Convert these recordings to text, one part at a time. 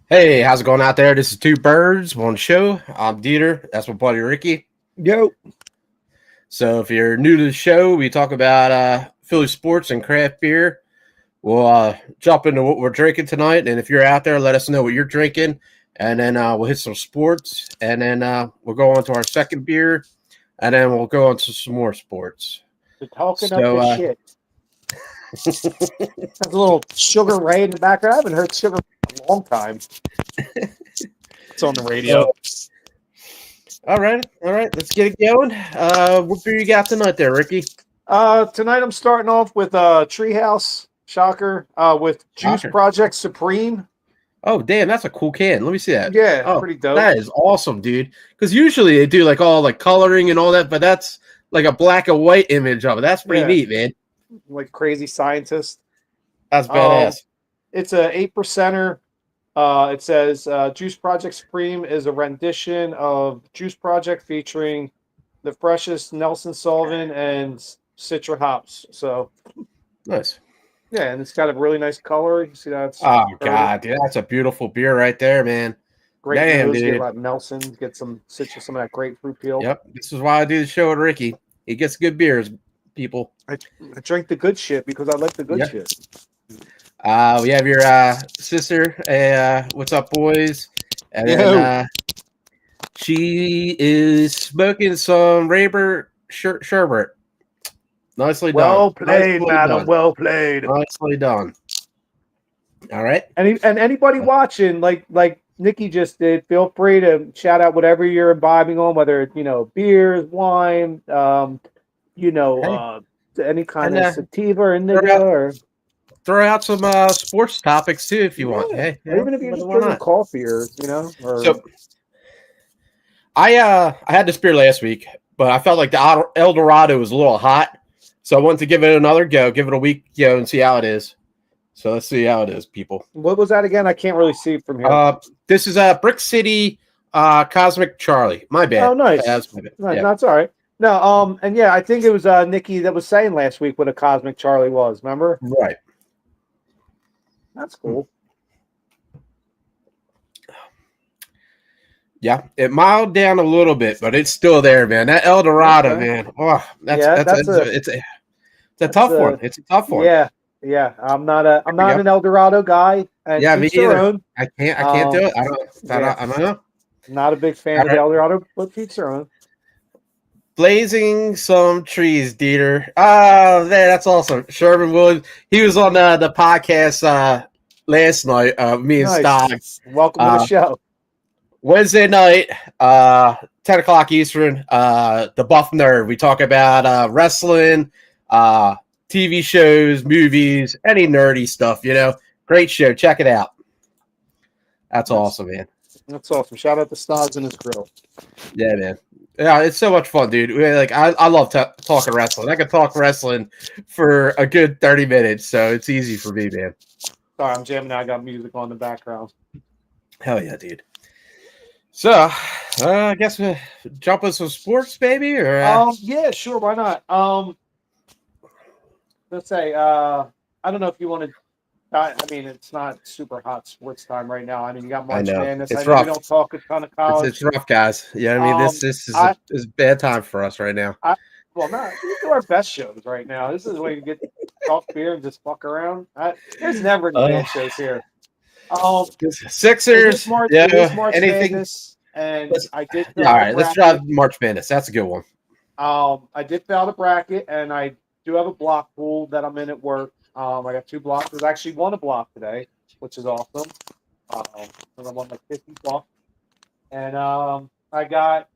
Hey, how's it going out there? This is Two Birds, One Show. I'm DeeTer. That's my buddy Ricky. Yo. So if you're new to the show, we talk about Philly sports and craft beer. We'll jump into what we're drinking tonight. And if you're out there, let us know what you're drinking. And then we'll hit some sports. And then we'll go on to our second beer. And then we'll go on to some more sports. We're talking up this shit. There's a little Sugar Ray in the background. I haven't heard Sugar Ray in a long time. It's on the radio. All right. Let's get it going. What beer you got tonight there, Ricky? Tonight I'm starting off with Treehouse, shocker, with Juice Project Supreme. Oh, damn, that's a cool can. Let me see that. Yeah, pretty dope. That is awesome, dude. Because usually they do like all like coloring and all that, but that's like a black and white image of it. That's pretty neat, man. Like crazy scientist. That's badass. It's a 8%er. It says Juice Project Supreme is a rendition of Juice Project featuring the freshest Nelson Sullivan and Citra hops. So nice. Yeah, and it's got a really nice color. You see that? God, dude, that's a beautiful beer right there, man. Great Damn, nose, dude. get about Nelson, get some Citra, some of that grapefruit peel. Yep, this is why I do the show with Ricky. He gets good beers, people. I drink the good shit because I like the good shit. We have your sister. What's up, boys? And then she is smoking some Raber sherbet. Nicely done. Well played, madam. Well played. Nicely done. All right. And anybody watching, like Nikki just did, feel free to shout out whatever you're imbibing on, whether it's beers, wine, any kind of sativa or indica, or throw out some sports topics too if you want. Hey, even if you're just drinking coffee or So I had this beer last week, but I felt like the El Dorado was a little hot, so I wanted to give it another go, give it a week, and see how it is. So let's see how it is, people. What was that again? I can't really see from here. This is Brix City Cosmic Charlie. My bad. Oh, nice. That's my bad. Nice. That's all right. No, and I think it was Nikki that was saying last week what a Cosmic Charlie was. Remember? Right. That's cool. Yeah, it mild down a little bit, but it's still there, man. That El Dorado, man. Oh, it's a tough one. It's a tough one. Yeah. I'm not an El Dorado guy. And me either. I can't do it. I don't know. Not a big fan of El Dorado, but each their own. Blazing some trees, DeeTer. Oh, man, that's awesome. Sherman Williams. He was on the podcast last night. Me and Stoggs. Welcome to the show. Wednesday night, 10 o'clock Eastern. The Buff Nerd. We talk about wrestling, TV shows, movies, any nerdy stuff. Great show. Check it out. That's awesome, man. That's awesome. Shout out to Stoggs and his grill. Yeah, man. Yeah, it's so much fun, dude. I love talking wrestling. I could talk wrestling for a good 30 minutes, so it's easy for me, man. Sorry, I'm jamming out. I got music on in the background. Hell yeah, dude. So, I guess we'll jump into some sports, baby? Or yeah, sure. Why not? Let's say, I don't know if you want to. I mean, it's not super hot sports time right now. I mean, you got March Madness. It's I know rough. we don't talk a ton of college. It's rough, guys. Yeah, I mean, this is a bad time for us right now. We do our best shows right now. This is when you get to talk beer and just fuck around. There's never any bad shows here. Sixers, March anything. Madness, and I did. All right, let's try March Madness. That's a good one. I did fill out a bracket, and I do have a block pool that I'm in at work. I got 2 blocks. There's actually won a block today, which is awesome. And I won like 50 bucks. And I got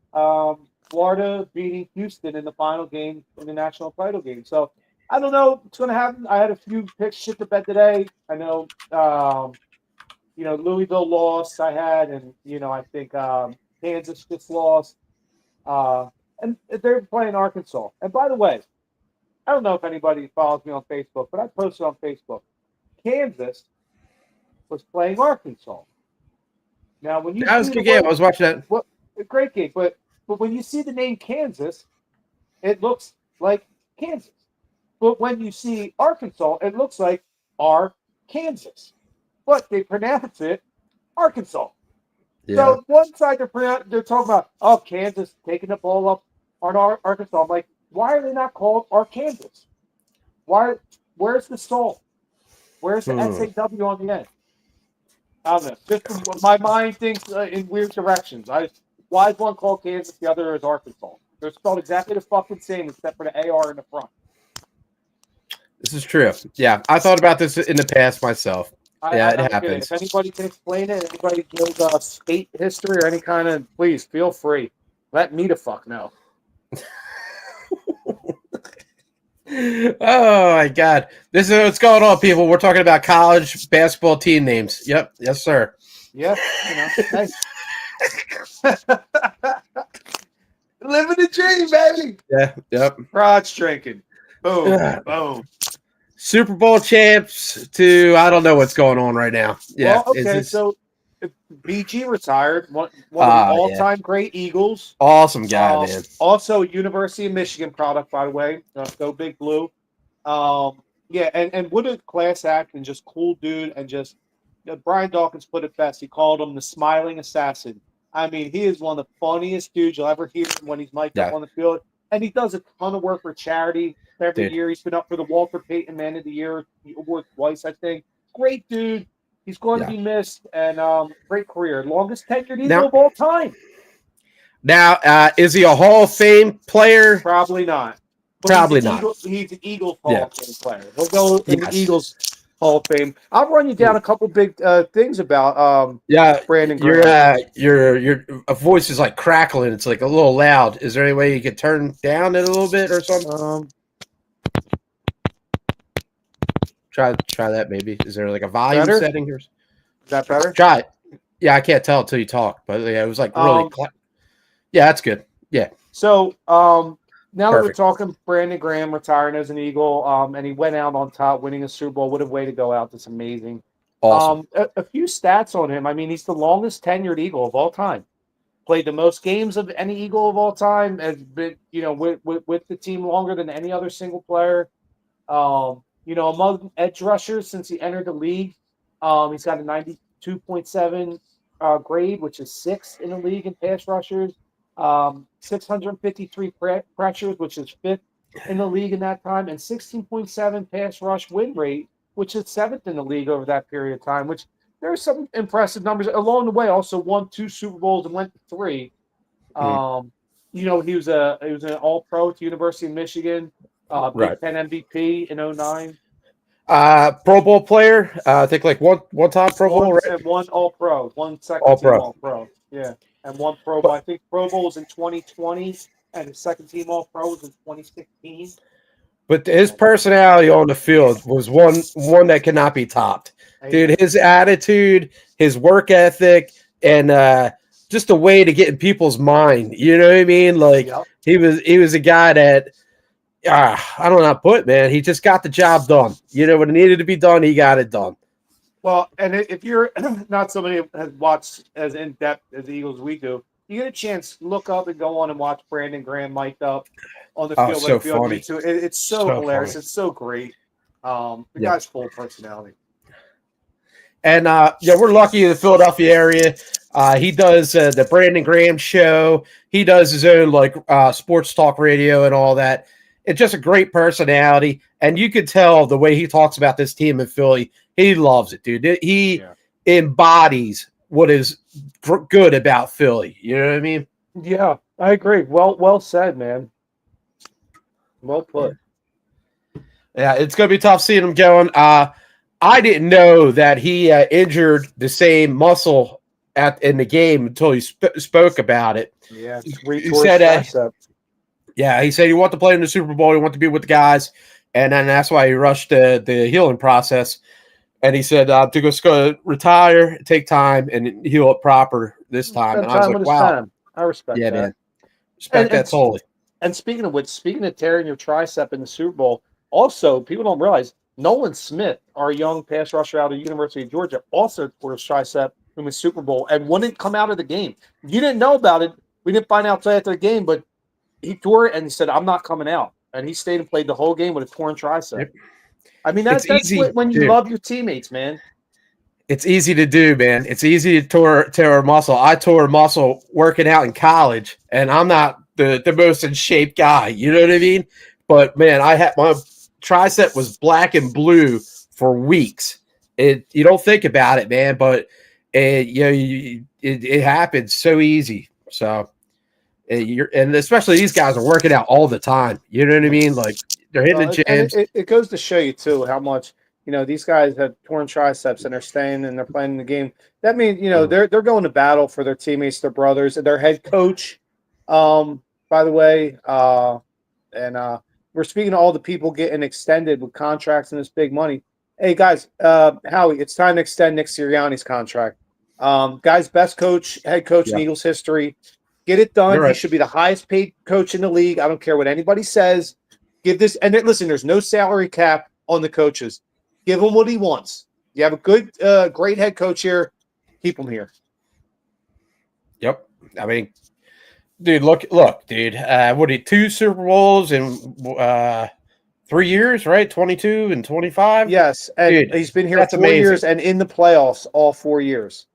Florida beating Houston in the final game in the national title game. So I don't know what's going to happen. I had a few picks shit to bet today. I know, Louisville lost. I had, and I think Kansas just lost. And they're playing Arkansas. And by the way, I don't know if anybody follows me on Facebook, but I posted on Facebook. Kansas was playing Arkansas. Now, when you That was a good game. I was watching that. Well, a great game, but when you see the name Kansas, it looks like Kansas. But when you see Arkansas, it looks like Kansas. But they pronounce it Arkansas. Yeah. So one side they're talking about, Kansas taking the ball up on Arkansas. I'm like, why are they not called Arkansas? Where's the salt? Where's the SAW on the end? I don't know. Just my mind thinks in weird directions. Why is one called Kansas, the other is Arkansas? They're spelled exactly the fucking same except for the AR in the front. This is true. Yeah, I thought about this in the past myself. It happens. If anybody can explain it, anybody knows state history or any kind of, please feel free. Let me the fuck know. Oh my God! This is what's going on, people. We're talking about college basketball team names. Yep, yes, sir. Yep. Hey. Living the dream, baby. Yeah. Yep. Crotch drinking. Boom. Boom. Super Bowl champs to I don't know what's going on right now. Yeah. Well, okay, so BG retired, one of the all-time great Eagles. Awesome guy, man. Also, University of Michigan product, by the way. Go Big Blue. And what a class act and just cool dude. And just Brian Dawkins put it best. He called him the smiling assassin. I mean, he is one of the funniest dudes you'll ever hear when he's mic'd up on the field. And he does a ton of work for charity every year. He's been up for the Walter Payton Man of the Year award twice, I think. Great dude. He's going to be missed, and great career. Longest tenured Eagle of all time. Now, is he a Hall of Fame player? Probably not. But Probably not. He's an Eagles Hall of Fame player. We'll go in the Eagles Hall of Fame. I'll run you down a couple big things about Brandon Graham. Your voice is like crackling. It's like a little loud. Is there any way you could turn down it a little bit or something? Try that maybe. Is there like a volume setting here? Is that better? Try it. Yeah, I can't tell until you talk, but yeah, it was like really. Yeah, that's good. Yeah. So now that we're talking, Brandon Graham retiring as an Eagle, and he went out on top, winning a Super Bowl. What a way to go out! That's amazing. Awesome. A few stats on him. I mean, he's the longest tenured Eagle of all time. Played the most games of any Eagle of all time. Has been, with the team longer than any other single player. Among edge rushers since he entered the league, he's got a 92.7 grade, which is 6th in the league in pass rushers. 653 pressures, which is 5th in the league in that time, and 16.7 pass rush win rate, which is 7th in the league over that period of time. Which there are some impressive numbers along the way. Also won 2 Super Bowls and went to 3. He was an All-Pro at University of Michigan. Big Ten MVP in 2009. Pro Bowl player. I think like one time Pro Bowl, right? And one All-Pro, one second team All-Pro. Yeah, and one Pro Bowl. I think Pro Bowl was in 2020, and his second team All-Pro was in 2016. But his personality on the field was one that cannot be topped. Dude, his attitude, his work ethic, and just the way to get in people's mind. You know what I mean? Like he was a guy that. I don't know how to put it, man. He just got the job done. When it needed to be done, he got it done. Well, and if you're not somebody who has watched as in-depth as the Eagles we do, you get a chance, look up and go on and watch Brandon Graham mic'd up on the field. So funny. It's so hilarious. Funny. It's so great. The guy's full of personality. And, we're lucky in the Philadelphia area. He does the Brandon Graham show. He does his own, sports talk radio and all that. It's just a great personality, and you could tell the way he talks about this team in Philly. He loves it, dude. He embodies what is good about Philly. You know what I mean? Yeah, I agree. Well said, man. Well put. Yeah, it's going to be tough seeing him going. I didn't know that he injured the same muscle in the game until he spoke about it. Yeah, He said, tricep. yeah, he said he wanted to play in the Super Bowl. He wanted to be with the guys, and then that's why he rushed the healing process. And he said to go retire, take time, and heal it proper this time. Spend And I was time like, with his wow, time. I respect that. man, respect that totally. And speaking of which, speaking of tearing your tricep in the Super Bowl, also people don't realize Nolan Smith, our young pass rusher out of the University of Georgia, also tore his tricep in the Super Bowl and wouldn't come out of the game. You didn't know about it. We didn't find out until after the game, but he tore it and he said, "I'm not coming out." And he stayed and played the whole game with a torn tricep. Yep. I mean, that's easy, when you love your teammates, man. It's easy to do, man. It's easy to tear a muscle. I tore a muscle working out in college, and I'm not the most in shape guy. You know what I mean? But man, I had my tricep was black and blue for weeks. You don't think about it, man, but it happens so easy. So and especially these guys are working out all the time. You know what I mean? Like they're hitting the gyms. It goes to show you too how much these guys have torn triceps and they're staying and they're playing the game. That means they're going to battle for their teammates, their brothers, and their head coach. By the way, and we're speaking to all the people getting extended with contracts and this big money. Hey guys, Howie, it's time to extend Nick Sirianni's contract. Guy's best coach, head coach in Eagles history. Get it done. Right. He should be the highest paid coach in the league. I don't care what anybody says. Give this, and listen, there's no salary cap on the coaches. Give him what he wants. You have a good, great head coach here. Keep him here. Yep. I mean, dude, look, dude. What 2 Super Bowls in 3 years, right? 22 and 25. Yes, and dude, he's been here 4 years and in the playoffs all 4 years.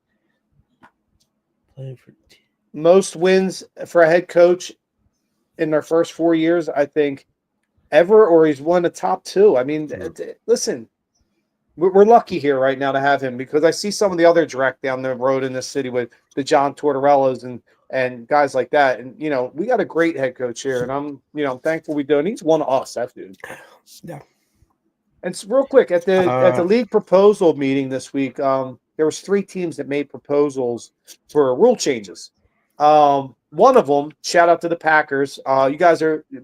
Most wins for a head coach in their first 4 years, I think, ever, or he's won the top 2. I mean, listen, we're lucky here right now to have him because I see some of the other direct down the road in this city with the John Tortorellas and guys like that. And, we got a great head coach here, and I'm thankful we do. And he's one of us, that dude. Yeah. And real quick, at the league proposal meeting this week, there was 3 teams that made proposals for rule changes. One of them, shout out to the Packers. You guys are a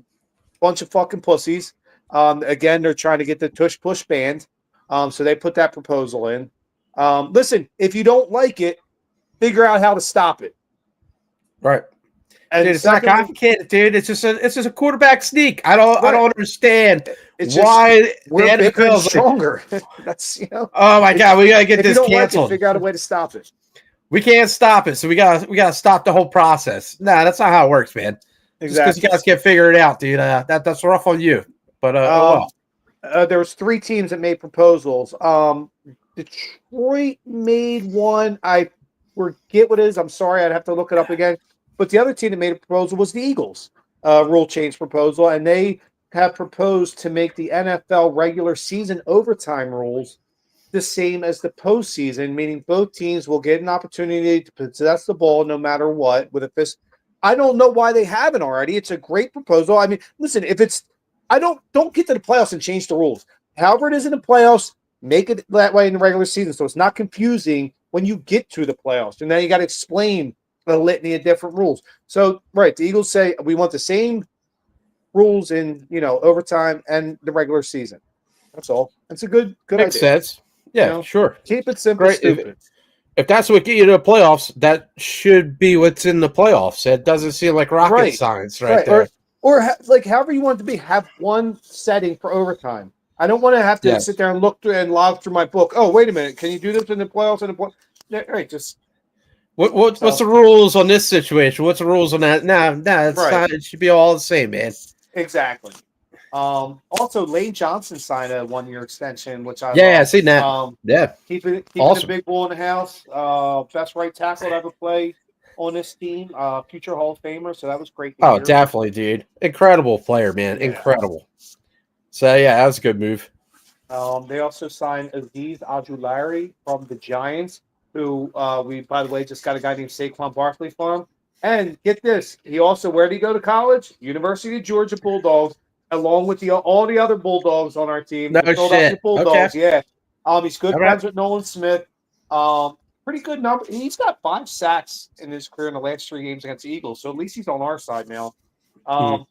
bunch of fucking pussies. Again, they're trying to get the tush push banned. So they put that proposal in. Listen, if you don't like it, figure out how to stop it. Right. And dude, it's not complicated, dude. It's just a quarterback sneak. I don't understand why we're bigger and stronger. That's Oh my god, we gotta get this canceled. Figure out a way to stop it. We can't stop it, so we gotta stop the whole process. Nah, that's not how it works, man. Exactly. Just because you guys can't figure it out, dude. That's rough on you. But there was 3 teams that made proposals. Detroit made one. I forget what it is. I'm sorry, I'd have to look it up again. But the other team that made a proposal was the Eagles rule change proposal, and they have proposed to make the NFL regular season overtime rules the same as the postseason, meaning both teams will get an opportunity to possess the ball no matter what with a fist. I don't know why they haven't already. It's a great proposal. I mean, listen, if it's don't get to the playoffs and change the rules. However it is in the playoffs, make it that way in the regular season so it's not confusing when you get to the playoffs. And then you got to explain a litany of different rules. So, right, the Eagles say we want the same rules in, overtime and the regular season. That's all. It's a good Makes idea. Sense. Yeah, sure. Keep it simple, stupid. If that's what get you to the playoffs, that should be what's in the playoffs. It doesn't seem like rocket science right there. Or however you want it to be, have one setting for overtime. I don't want to have to sit there and look through and log through my book. Oh, wait a minute. Can you do this in the playoffs? All right, just... What's the rules on this situation? What's the rules on that? Nah, it's not. It should be all the same, man. Exactly. Also, Lane Johnson signed a 1-year extension, which I I seen that. Keeping awesome. The big bull in the house. Best right tackle to ever play on this team. Future Hall of Famer. So that was great. Oh, definitely, dude. Incredible player, man. Yeah. Incredible. So that was a good move. They also signed Azeez Ojulari from the Giants, who we, by the way, just got a guy named Saquon Barkley from. And get this, he also, where did he go to college? University of Georgia Bulldogs. along with all the other Bulldogs on our team. No the Philadelphia shit. Bulldogs, Okay. yeah. He's good All friends right. with Nolan Smith. Pretty good number. He's got 5 sacks in his career in the last 3 games against the Eagles, so at least he's on our side now.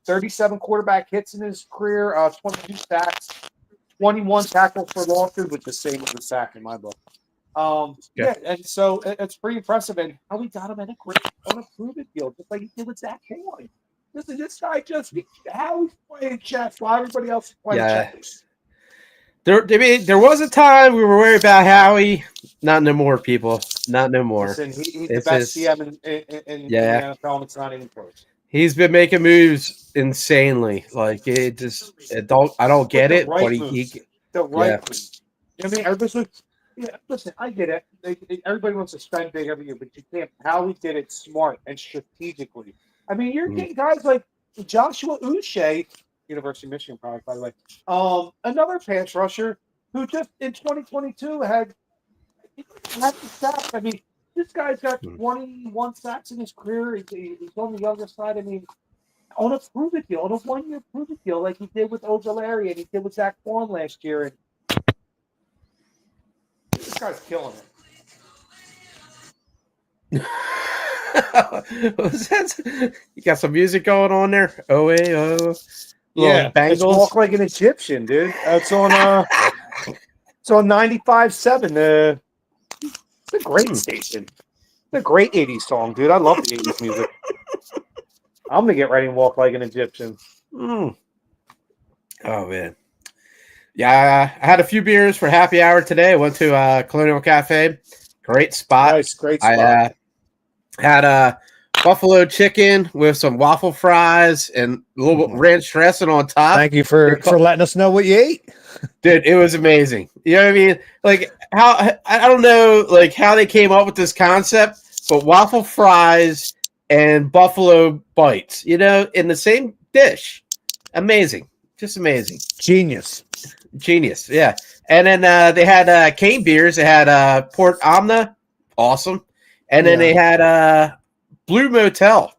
37 quarterback hits in his career, 22 sacks, 21 tackles for losses, which is the same as a sack in my book. Yeah, and so it's pretty impressive. And how we got him on a proven deal, just like he did with Zach Boy. This guy just how he's playing chess while everybody else is playing chess. There was a time we were worried about Howie. Not no more, people. Not no more. Listen, he's the best CM in the NFL, and it's not even close. He's been making moves insanely. Like I don't get it, but the right moves. I mean, everybody's like, yeah, listen, I get it. Everybody wants to spend big every year, but you can't. Howie did it smart and strategically. I mean, you're getting guys like Joshua Uche, University of Michigan product, by the way. Another pass rusher who just in 2022 had the sacks. I mean, this guy's got 21 sacks in his career. He's on the younger side. I mean, on a prove-it deal, on a 1-year prove-it deal, like he did with Ojulari and he did with Zach Vaughn last year. And this guy's killing it. What's that? You got some music going on there? Yeah, it's Walk Like an Egyptian, dude. It's on 95.7. It's a great station. It's a great 80s song, dude. I love the 80s music. I'm gonna get ready and walk like an Egyptian. Oh man. Yeah, I had a few beers for happy hour today. I went to Colonial Cafe. Great spot. Nice, great spot. I had buffalo chicken with some waffle fries and a little ranch dressing on top. Thank you for letting us know what you ate. Dude, it was amazing. You know what I mean? Like how I don't know like how they came up with this concept, but waffle fries and buffalo bites, you know, in the same dish. Amazing. Just amazing. Genius, yeah. And then they had cane beers. They had Port Omna, awesome. And then they had Blue Motel,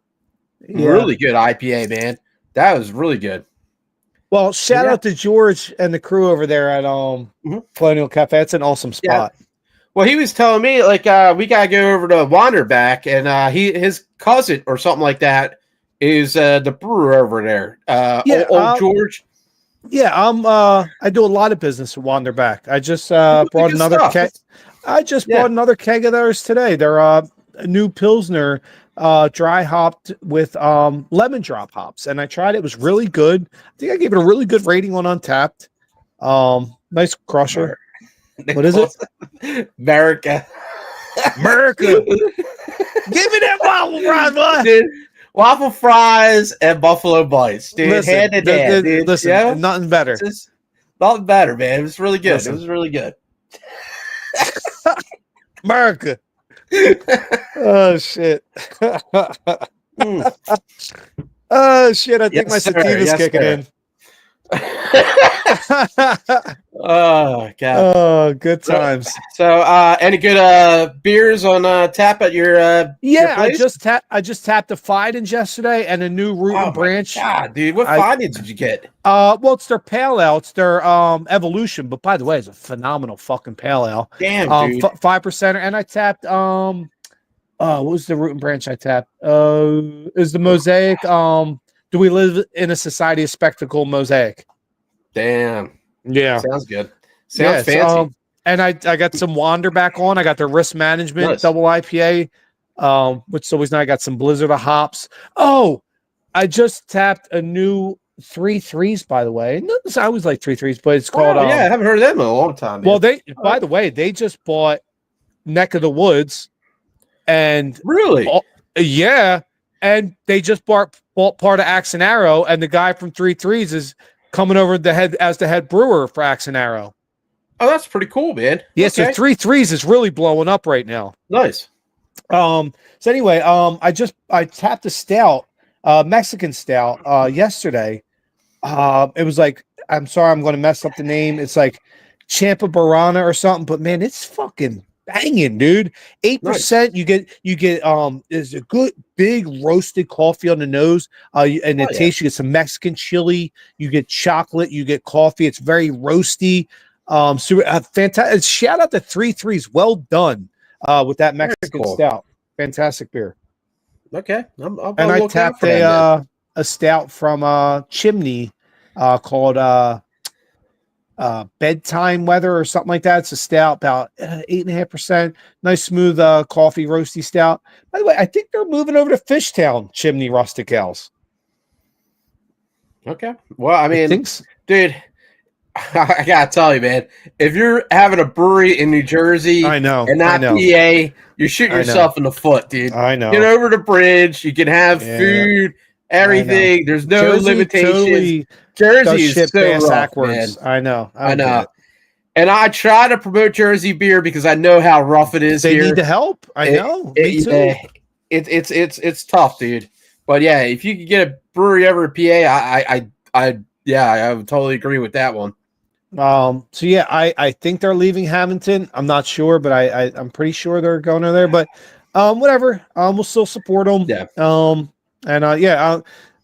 really good IPA, man. That was really good. Well, shout out to George and the crew over there at Colonial Cafe. It's an awesome spot. Yeah. Well, he was telling me like we gotta go over to Wanderback, and his cousin or something like that is the brewer over there. Old George. Yeah, I do a lot of business at Wanderback. I just brought another keg. I just brought another keg of theirs today. They're a new Pilsner, dry hopped with lemon drop hops, and I tried it. It was really good. I think I gave it a really good rating on Untapped. Nice crusher. What is it? America. Give me that waffle fries, boy. Dude, waffle fries and buffalo bites, dude. Listen, nothing better. Nothing better, man. It was really good. Listen. It was really good. America. Oh shit. Oh shit. I think my sativa's kicking in. Oh god. Oh, good times. So any good beers on tap at your your place? I just tapped a Fidens yesterday and a new Root and Branch. God, dude, what Fidens did you get? Well, it's their pale ale. It's their Evolution, but by the way, it's a phenomenal fucking pale ale. Damn, dude. 5%, and I tapped what was the Root and Branch I tapped? Is the Mosaic Do We Live in a Society of Spectacle Mosaic? Damn. Yeah. Sounds good. Sounds fancy. And I got some Wanderback on. I got the Risk Management double IPA, which is always nice. I got some Blizzard of hops. Oh, I just tapped a new 3-3s, by the way. I always like 3-3s, but it's called. I haven't heard of them in a long time. Man. Well, by the way, they just bought Neck of the Woods, and really, and they just bought part of Axe and Arrow, and the guy from 3-3s is coming over as the head brewer for Axe and Arrow. Oh, that's pretty cool, man. Yeah, so 3-3s is really blowing up right now. Nice. So anyway, I tapped a stout, Mexican stout, yesterday. It was like, I'm sorry, I'm going to mess up the name. It's like Champa Barana or something, but man, it's fucking banging, dude. 8%. Nice. You get is a good big roasted coffee on the nose. And it tastes. You get some Mexican chili. You get chocolate. You get coffee. It's very roasty. So fantastic. Shout out to 3-3s. Well done with that Mexican stout. Fantastic beer. Okay, and I tapped a stout from Chimney called Bedtime Weather or something like that. It's a stout, about 8.5%. Nice, smooth coffee, roasty stout. By the way, I think they're moving over to Fishtown, Chimney Rustic Ales. Okay. Well, I mean, dude, I gotta tell you, man, if you're having a brewery in New Jersey, and not PA, you're shooting yourself in the foot, dude. I know. Get over the bridge. You can have food, everything. There's no limitations. Totally Jersey is so rough, backwards. Man. I know. And I try to promote Jersey beer because I know how rough it is. They here. Need the help. I know. Me too. It's tough, dude. But yeah, if you could get a brewery over at PA, I would totally agree with that one. So yeah, I think they're leaving Hamilton. I'm not sure, but I'm pretty sure they're going over there. But whatever. We'll still support them. Yeah.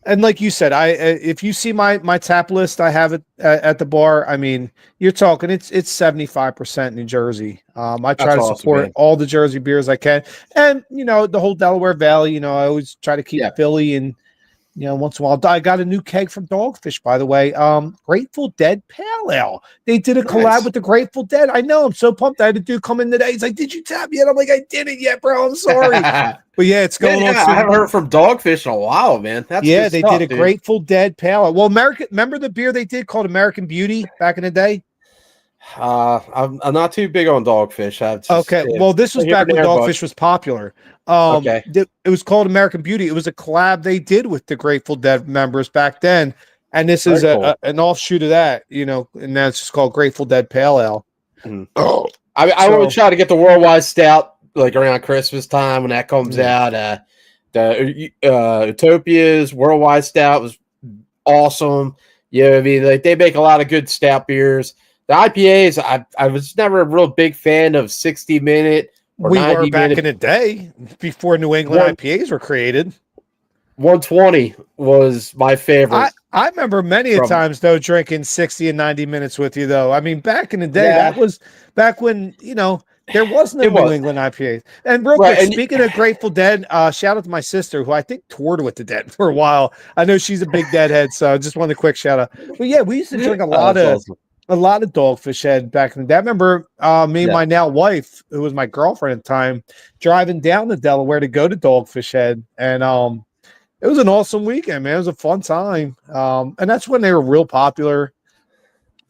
And like you said, if you see my tap list, I have it at the bar. I mean, you're talking it's 75% New Jersey. I try to support all the Jersey beers I can, and the whole Delaware Valley. I always try to keep Philly and. Once in a while. I got a new keg from Dogfish, by the way. Grateful Dead Pale Ale. They did a collab with the Grateful Dead. I know. I'm so pumped. I had a dude come in today. He's like, "Did you tap yet?" I'm like, "I didn't yet, bro. I'm sorry." But yeah, it's going on. I haven't heard from Dogfish in a while, man. That's they did a Grateful Dead Pale Ale. Well, remember the beer they did called American Beauty back in the day? I'm not too big on Dogfish. Well, this was back when Dogfish was popular. It was called American Beauty. It was a collab they did with the Grateful Dead members back then, and this is an offshoot of that. And that's just called Grateful Dead Pale Ale. Mm-hmm. I would try to get the Worldwide Stout like around Christmas time when that comes out. The Utopia's Worldwide Stout was awesome. I mean, like they make a lot of good stout beers. The IPAs, I was never a real big fan of 60-minute or 90-minute. We were back in the day before New England IPAs were created. 120 was my favorite. I remember many a times, though, drinking 60 and 90 minutes with you, though. I mean, back in the day, that was back when, there was no New England IPAs. And real quick, speaking of Grateful Dead, shout out to my sister, who I think toured with the Dead for a while. I know she's a big Deadhead, so I just wanted a quick shout out. But yeah, we used to drink a lot of Dogfish Head back in the day. I remember me and my now wife, who was my girlfriend at the time, driving down to Delaware to go to Dogfish Head. And it was an awesome weekend, man. It was a fun time. And that's when they were real popular.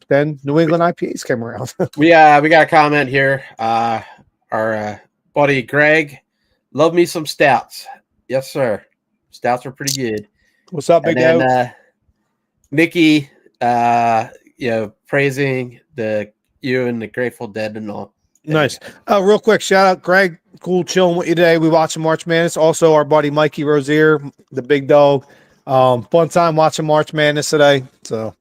Then New England IPAs came around. we got a comment here. Our buddy Greg, love me some stouts. Yes, sir. Stouts are pretty good. What's up, Big Dog? Nikki, praising you and the Grateful Dead and all. Nice. Real quick, shout out Greg. Cool chilling with you today. We watching March Madness. Also, our buddy Mikey Rozier, the big dog. Fun time watching March Madness today. So,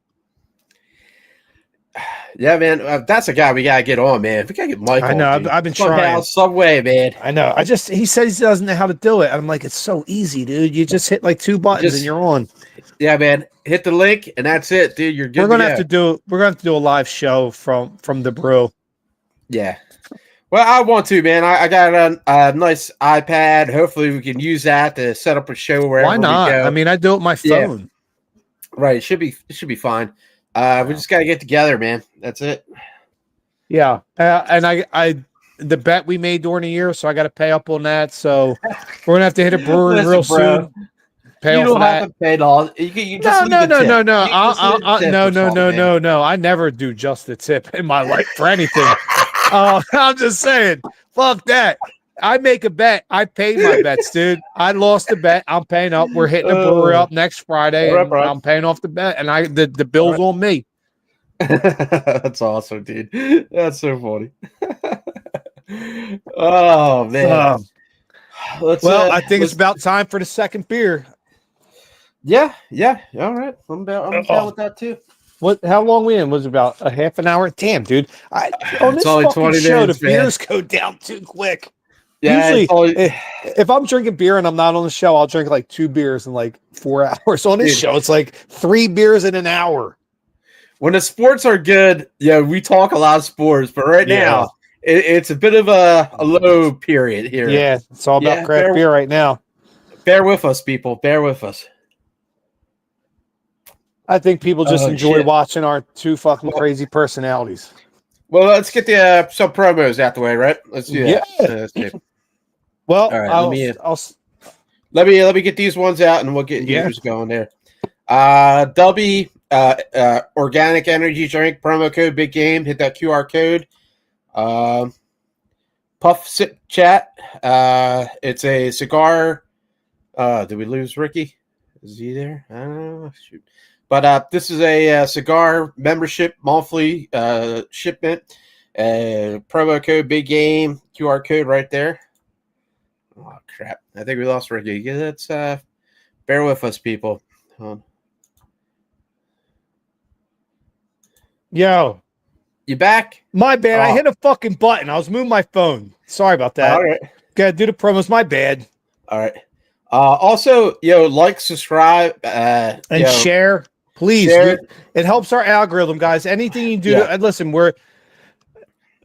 yeah, man, that's a guy we gotta get on, man. We gotta get Mike. I know. I've been trying. Subway, man. I know. He says he doesn't know how to do it. And I'm like, it's so easy, dude. You just hit like 2 buttons and you're on. Yeah, man. Hit the link and that's it, dude. You're good. We're gonna have to do a live show from the brew. Yeah. Well, I want to, man. I got a nice iPad. Hopefully, we can use that to set up a show wherever. Why not? We go. I mean, I do it with my phone. Yeah. Right. It should be fine. We just got to get together, man. That's it. Yeah. And I the bet we made during the year, so I got to pay up on that. So we're gonna have to hit a brewery real soon. You don't have to pay it all. You just no. I never do just the tip in my life for anything. I'm just saying, fuck that. I make a bet. I pay my bets, dude. I lost a bet. I'm paying up. We're hitting a brewery up next Friday. And I'm paying off the bet, and the bill's on me. That's awesome, dude. That's so funny. Oh man. I think it's about time for the second beer. Yeah. All right. I'm down with that too. What? How long we in? Was it about a half an hour? Damn, dude! On this only fucking 20 show, minutes, the beers go down too quick. Yeah, Usually, if I'm drinking beer and I'm not on the show, I'll drink like 2 beers in like 4 hours. On this show, it's like 3 beers in an hour. When the sports are good, we talk a lot of sports, but right now it's a bit of a low period here. Yeah, it's all about craft beer right now. Bear with us, people. Bear with us. I think people just enjoy watching our 2 fucking crazy personalities. Well, let's get the some promos out the way, right? Let's do that. Yeah. Well, all right, let me get these ones out, and we'll get yours going there. W organic energy drink promo code Big Game. Hit that QR code. Puff Sip Chat. It's a cigar. Did we lose Ricky? Is he there? I don't know. Shoot. But this is a cigar membership monthly shipment. Promo code Big Game. QR code right there. Oh crap! I think we lost Ricky. Let's bear with us, people. Yo, you back? My bad. I hit a fucking button. I was moving my phone. Sorry about that. All right. Gotta do the promos. My bad. All right. Also, like, subscribe, and share. Please. Share. It helps our algorithm, guys. Anything you do listen,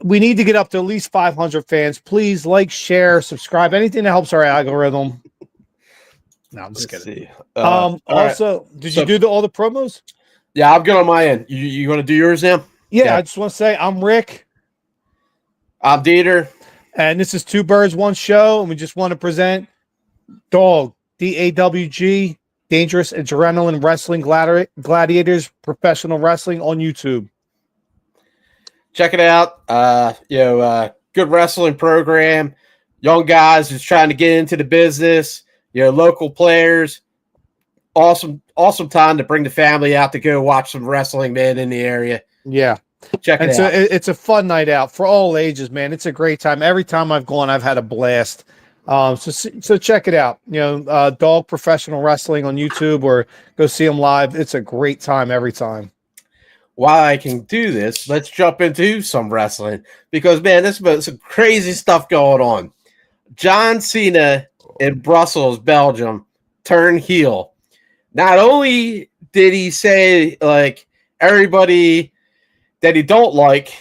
we need to get up to at least 500 fans. Please like, share, subscribe, anything that helps our algorithm. No, I'm just kidding. Also, right. Did you do all the promos? Yeah, I'm good on my end. You want to do yours now? Yeah, I just want to say I'm Rick. I'm DeeTer. And this is Two Birds, One Show. And we just want to present Dog, DAWG, Dangerous Adrenaline Wrestling Gladiators Professional Wrestling on YouTube. Check it out. Good wrestling program. Young guys who's trying to get into the business. Local players. Awesome time to bring the family out to go watch some wrestling, man, in the area. Yeah. Check it out. It's a fun night out for all ages, man. It's a great time. Every time I've gone, I've had a blast. So check it out. Dog Professional Wrestling on YouTube, or go see them live. It's a great time every time. While I can do this, let's jump into some wrestling because, man, there's some crazy stuff going on. John Cena in Brussels, Belgium, turned heel. Not only did he say, like, everybody that he don't like,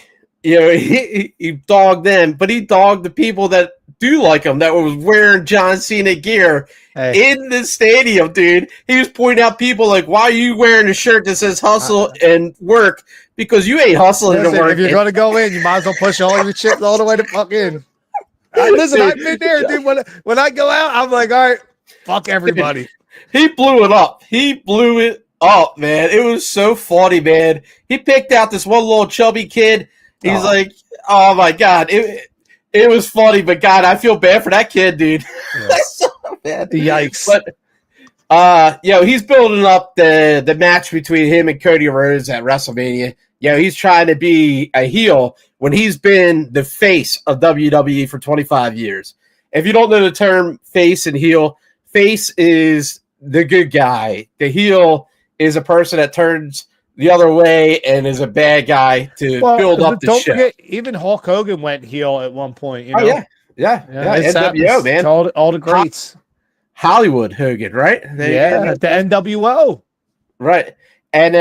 he dogged them, but he dogged the people that do like him, that was wearing John Cena gear in the stadium, dude. He was pointing out people like, why are you wearing a shirt that says hustle and work? Because you ain't hustling to work. If you're going to go in, you might as well push all your shit all the way to fuck in. Listen, I've been there, dude. When I go out, I'm like, all right, fuck everybody. He blew it up. Man. It was so funny, man. He picked out this one little chubby kid. He's like, oh my God. It was funny, but God, I feel bad for that kid, dude. Yeah. So bad. Yikes. But he's building up the match between him and Cody Rhodes at WrestleMania. He's trying to be a heel when he's been the face of WWE for 25 years. If you don't know the term face and heel, face is the good guy. The heel is a person that turns the other way and is a bad guy to build up the show. Forget, even Hulk Hogan went heel at one point. Oh, yeah. NWO, man. All the greats. Hollywood Hogan, right? The NWO. Right. And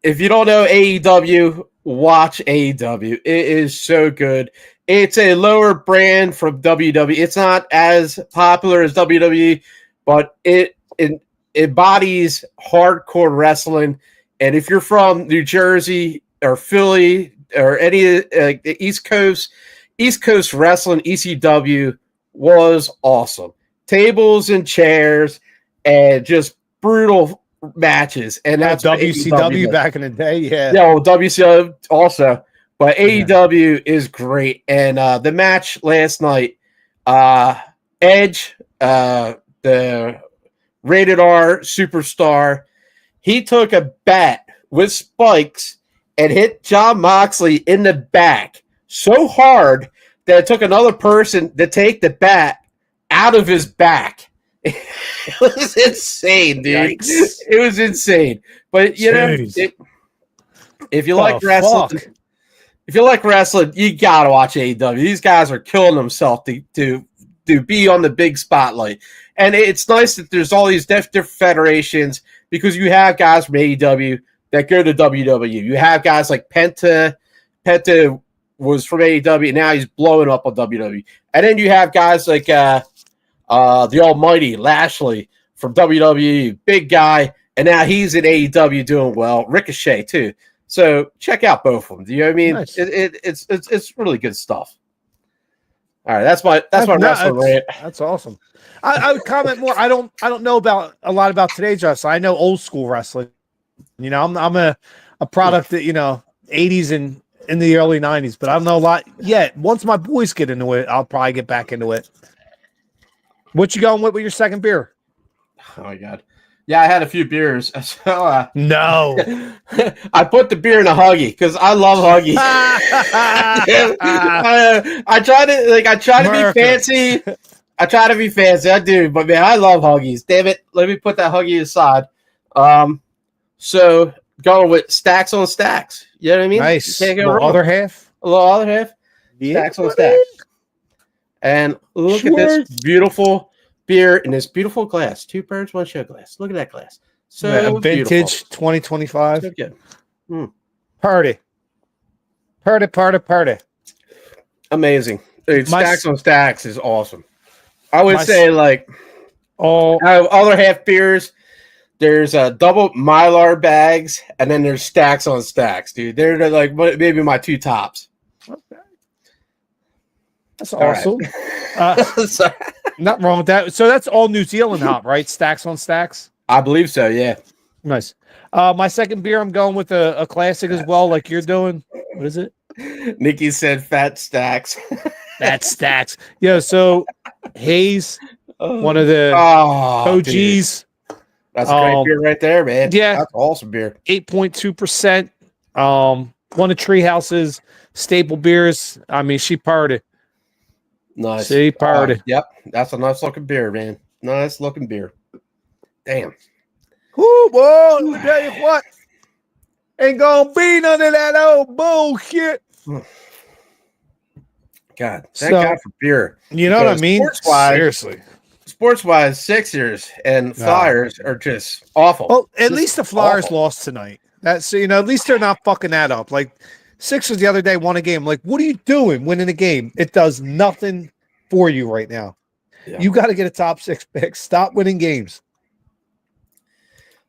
if you don't know AEW, watch AEW. It is so good. It's a lower brand from WWE. It's not as popular as WWE, but it embodies hardcore wrestling. And if you're from New Jersey or Philly or any the East Coast wrestling, ECW was awesome. Tables and chairs and just brutal matches. And that's WCW back in the day. Yeah. Yeah, well, WCW also. But AEW is great. And the match last night, Edge, the rated R superstar, he took a bat with spikes and hit Jon Moxley in the back so hard that it took another person to take the bat out of his back. It was insane, dude. Yikes. It was insane. But, If you like wrestling, you gotta watch AEW. These guys are killing themselves to be on the big spotlight. And it's nice that there's all these different federations because you have guys from AEW that go to WWE. You have guys like Penta. Penta was from AEW, and now he's blowing up on WWE. And then you have guys like the Almighty Lashley from WWE, big guy, and now he's in AEW doing well. Ricochet too. So check out both of them. Do you know what I mean? Nice. It's really good stuff. All right, that's my wrestling rant. That's awesome. I would comment more. I don't know about a lot about today's wrestling. I know old school wrestling. You know, I'm a product that 80s and in the early 90s, but I don't know a lot yet. Once my boys get into it, I'll probably get back into it. What you going with your second beer? Oh my God. Yeah, I had a few beers. So, no. I put the beer in a Huggy because I love Huggies. I try to be fancy. I try to be fancy. I do, but man, I love Huggies. Damn it. Let me put that Huggy aside. So going with stacks on stacks. You know what I mean? Nice. You can't go wrong. Other half? A little other half. Yeah, stacks on stacks. And look at this beautiful beer in this beautiful glass. 2 birds, 1 shot glass. Look at that glass. So vintage beautiful. 2025. So good. Party. Amazing. Dude, stacks on stacks is awesome. I would say out of other half beers, there's double Mylar bags, and then there's stacks on stacks, dude. They're like maybe my 2 tops. Okay. That's awesome. Right. Nothing wrong with that. So that's all New Zealand hop, right? Stacks on stacks? I believe so, yeah. Nice. My second beer, I'm going with a classic as well, like you're doing. What is it? Nikki said fat stacks. Fat stacks. Yeah, so Hayes, one of the OGs. Dude. That's a great beer right there, man. Yeah. That's awesome beer. 8.2%. One of Treehouse's staple beers. I mean, she partied. Nice. She partied. Yep. That's a nice looking beer, man. Nice looking beer. Damn. Whoo, boy, let me tell you what. Ain't gonna be none of that old bullshit. God, thank God for beer. You know what I mean? Seriously. Sports-wise, Sixers and Flyers are just awful. Well, at least the Flyers lost tonight. That's at least they're not fucking that up. Like Sixers the other day won a game. Like, what are you doing winning a game? It does nothing for you right now. Yeah. You got to get a top 6 pick. Stop winning games.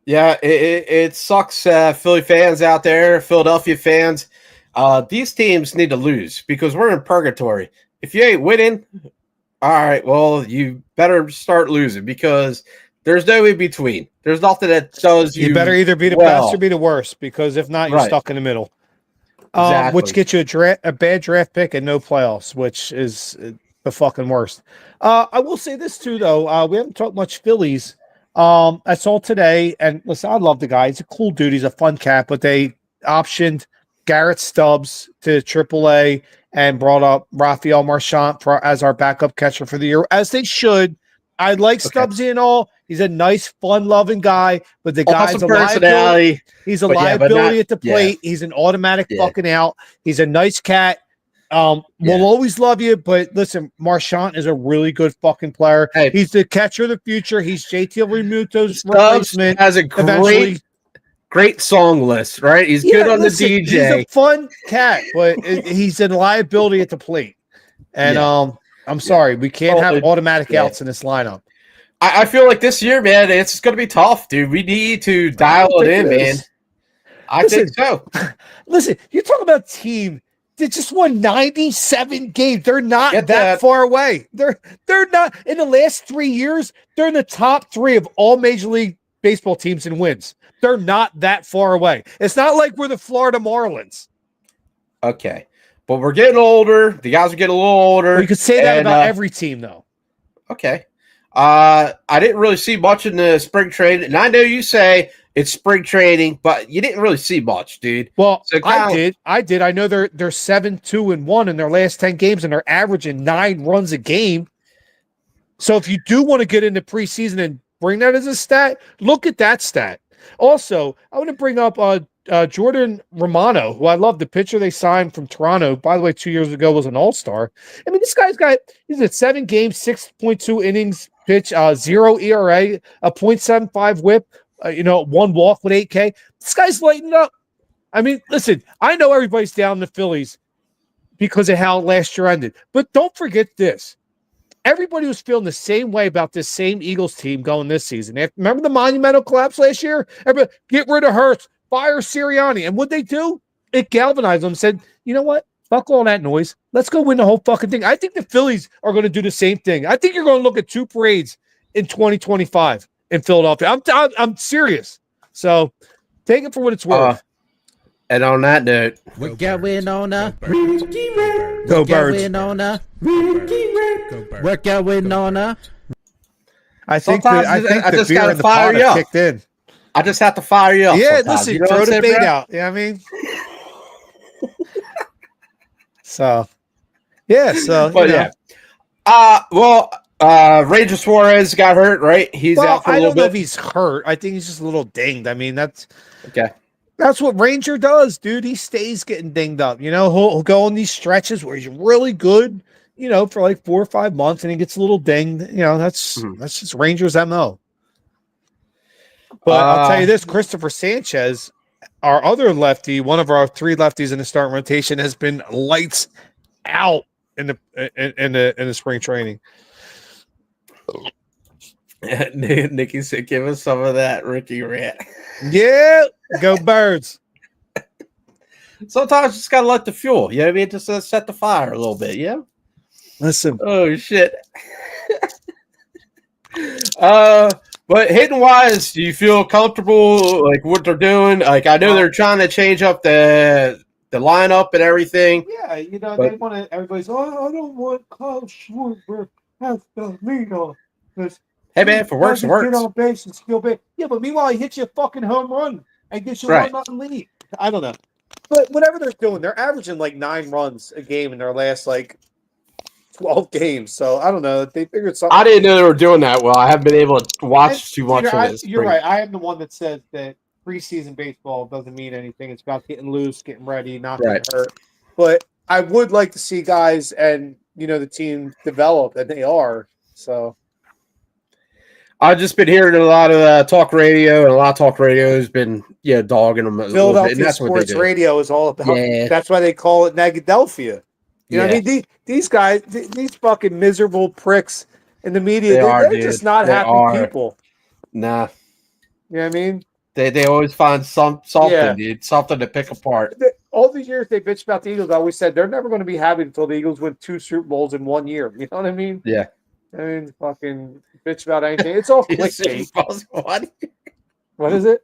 Yeah, it sucks. Philly fans out there, Philadelphia fans. These teams need to lose because we're in purgatory. If you ain't winning, all right, well, you better start losing because there's no in between. There's nothing that does you. You better either be the best or be the worst because if not, you're stuck in the middle. Exactly. Which gets you a bad draft pick and no playoffs, which is the fucking worst. I will say this too, though. We haven't talked much Phillies. I saw today, and listen, I love the guy. He's a cool dude. He's a fun cat, but they optioned Garrett Stubbs to AAA and brought up Rafael Marchant as our backup catcher for the year, as they should. I like Stubbsy and all. He's a nice, fun-loving guy, but the guy's a liability. He's a liability at the plate. Yeah. He's an automatic fucking out. He's a nice cat. We'll always love you, but listen, Marchant is a really good fucking player. Hey, he's the catcher of the future. He's JT Realmuto's replacement. Has a great song list, right? He's good on the DJ. He's a fun cat, but he's a liability at the plate. And I'm sorry, we can't have automatic outs in this lineup. I feel like this year, man, it's going to be tough, dude. We need to dial it in, man. I think so. Listen, you're talking about a team that just won 97 games. They're not that far away. They're not in the last 3 years. They're in the top 3 of all Major League Baseball teams in wins. They're not that far away. It's not like we're the Florida Marlins. Okay, but we're getting older. The guys are getting a little older. Well, you could say that about every team, though. Okay. I didn't really see much in the spring training, and I know you say it's spring training, but you didn't really see much, dude. Well, so I did. I know they're 7-2-1 in their last 10 games, and they're averaging 9 runs a game. So if you do want to get into preseason and bring that as a stat, look at that stat. Also, I want to bring up Jordan Romano, who I love, the pitcher they signed from Toronto. By the way, 2 years ago was an all-star. I mean, this guy's he's at 7 games, 6.2 innings pitch, 0 ERA, a .75 whip, 1 walk with 8K. This guy's lighting up. I mean, listen, I know everybody's down the Phillies because of how last year ended, but don't forget this. Everybody was feeling the same way about this same Eagles team going this season. Remember the monumental collapse last year? Everybody, get rid of Hurts, fire Sirianni. And what they do? It galvanized them and said, you know what? Fuck all that noise. Let's go win the whole fucking thing. I think the Phillies are going to do the same thing. I think you're going to look at 2 parades in 2025 in Philadelphia. I'm serious. So take it for what it's worth. And on that note, we're going on a Go Birds. We're going on a I think the beer and the pot have kicked in. I just have to fire you up. Yeah, listen, throw the bait out. You know what I mean? So, yeah. So, but Ranger Suarez got hurt, right? He's out for a little bit. I don't know if he's hurt. I think he's just a little dinged. I mean, that's okay. That's what Ranger does, dude. He stays getting dinged up. He'll go on these stretches where he's really good, for like 4 or 5 months, and he gets a little dinged. That's just Ranger's MO. But I'll tell you this, Christopher Sanchez, our other lefty, one of our 3 lefties in the starting rotation, has been lights out in the spring training. Nikki said, "Give us some of that Ricky rant." Yeah, go Birds. Sometimes you just gotta let the fuel. You know what I mean? Just set the fire a little bit. Yeah. Listen. Oh shit. But hitting wise, do you feel comfortable like what they're doing? Like I know they're trying to change up the lineup and everything. Yeah, they want to. Everybody's, I don't want Kyle Schwarber have the lead on this. Hey man, if it works, it works. Get on base and steal base. Yeah, but meanwhile, he hits you a fucking home run and gets you 1-0 lead. I don't know, but whatever they're doing, they're averaging like 9 runs a game in their last 12 games. So I don't know. They figured something. I didn't know they were doing that well. I haven't been able to watch too much of this. You're right. I am the one that says that preseason baseball doesn't mean anything. It's about getting loose, getting ready, not getting hurt. But I would like to see guys and the team develop, and they are. So. I've just been hearing a lot of talk radio, and a lot of talk radio has been, dogging them. Philadelphia sports radio is all about. Yeah. That's why they call it Negadelphia. You know what I mean? These guys, these fucking miserable pricks in the media, they're just not happy people. Nah. You know what I mean? They always find something, dude, something to pick apart. All the years they bitched about the Eagles, I always said they're never going to be happy until the Eagles win 2 Super Bowls in 1 year. You know what I mean? Yeah. I mean, fucking bitch about anything. It's all clickbait. What is it?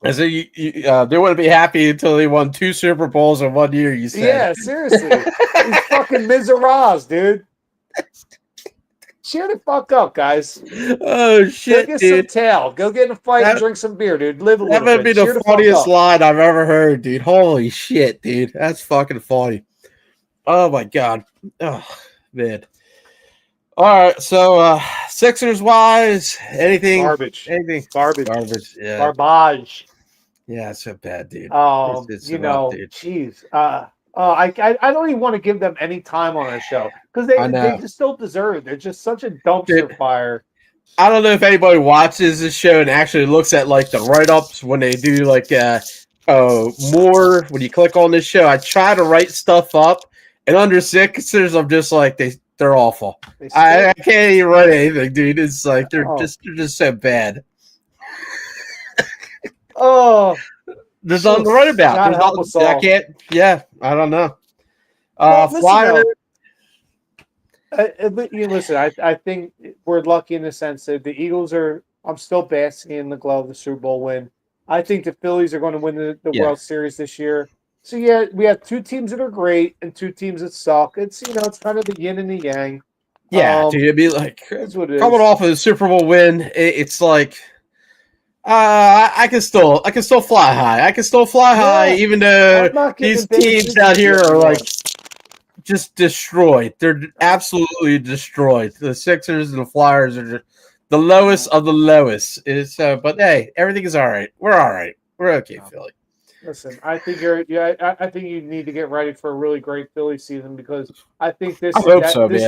I said they wouldn't be happy until they won 2 Super Bowls in 1 year. You said, yeah, seriously, these fucking miserables, dude. Cheer the fuck up, guys. Oh shit, go get some tail. Go get in a fight and drink some beer, dude. Live a little bit. That would be the funniest line I've ever heard, dude. Holy shit, dude. That's fucking funny. Oh my god. Oh man. All right, so Sixers wise, anything? Garbage. Anything? Garbage. Yeah. Garbage. Yeah, it's so bad, dude. It's jeez. I don't even want to give them any time on our show because they just don't deserve it. They're just such a dumpster fire. I don't know if anybody watches this show and actually looks at like the write-ups when they do like more when you click on this show. I try to write stuff up, and under Sixers, I'm just like they're awful. I can't even write anything, dude. It's like they're just so bad. There's nothing to write about. I can't. Yeah, I don't know. Flyer. Listen, I think we're lucky in the sense that the Eagles are. I'm still basking in the glow of the Super Bowl win. I think the Phillies are going to win the World Series this year. So yeah, we have 2 teams that are great and 2 teams that suck. It's it's kind of the yin and the yang. Yeah, dude, it'd be like coming off of the Super Bowl win. It's like I can still fly high. I can still fly high, even though these teams out here are like just destroyed. They're absolutely destroyed. The Sixers and the Flyers are the lowest of the lowest. Is but hey, everything is all right. We're all right. We're okay, Philly. Listen, I think I think you need to get ready for a really great Philly season because I think this